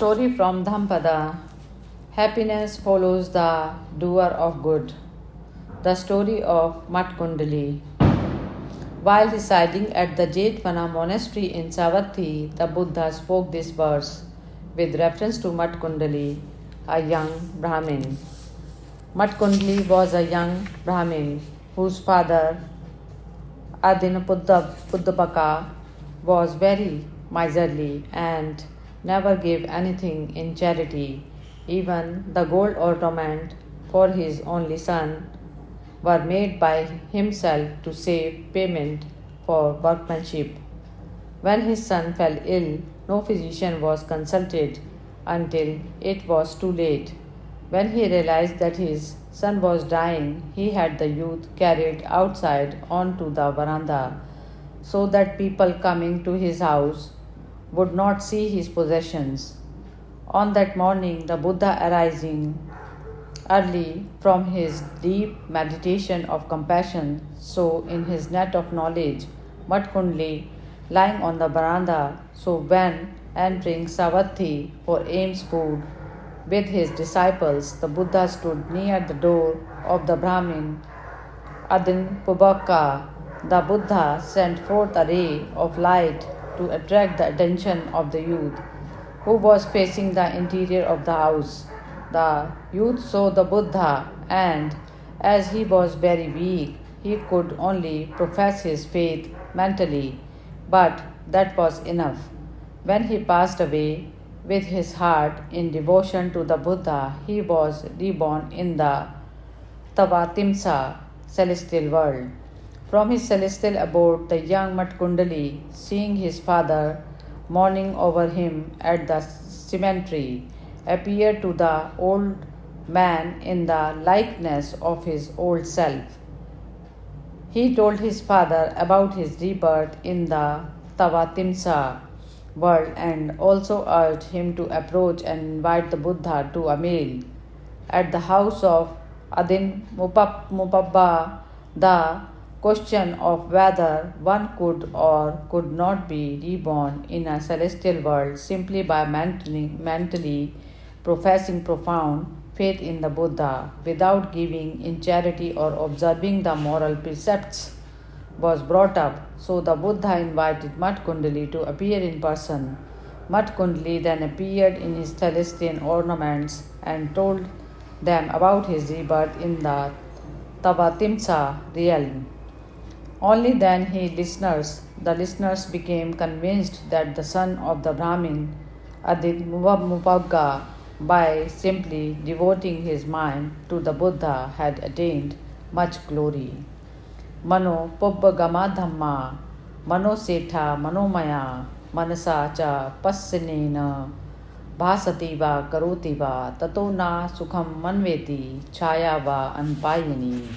Story from Dhammapada. Happiness follows the doer of good. The story of Matkundali. While residing at the Jetwana monastery in Savatthi, the Buddha spoke this verse with reference to Matkundali, a young Brahmin. Matkundali was a young Brahmin whose father, Adinapuddapaka, was very miserly and never gave anything in charity. Even the gold ornament for his only son were made by himself to save payment for workmanship. When his son fell ill, no physician was consulted until it was too late. When he realized that his son was dying, he had the youth carried outside onto the veranda so that people coming to his house would not see his possessions. On that morning, the Buddha, arising early from his deep meditation of compassion, saw in his net of knowledge Matkundali lying on the veranda. So when entering Savatthi for alms food with his disciples, the Buddha stood near the door of the Brahmin Adinapuddapaka. The Buddha sent forth a ray of light to attract the attention of the youth, who was facing the interior of the house. The youth saw the Buddha, and as he was very weak, he could only profess his faith mentally, but that was enough. When he passed away with his heart in devotion to the Buddha, he was reborn in the Tavatimsa celestial world. From his celestial abode, the young Matkundali, seeing his father mourning over him at the cemetery, appeared to the old man in the likeness of his old self. He told his father about his rebirth in the Tavatimsa world and also urged him to approach and invite the Buddha to a meal. At the house of Adinapuddapaka, the question of whether one could or could not be reborn in a celestial world simply by mentally professing profound faith in the Buddha without giving in charity or observing the moral precepts was brought up. So the Buddha invited Matkundali to appear in person. Matkundali then appeared in his celestial ornaments and told them about his rebirth in the Tavatimsa realm. Only then the listeners became convinced that the son of the Brahmin Adinapuddapaka, by simply devoting his mind to the Buddha, had attained much glory. Mano pubbagama dhamma, mano setha manomaya, manasa cha passanena, bhasati va karoti va, tato na sukham manveti, chaya va anpayani.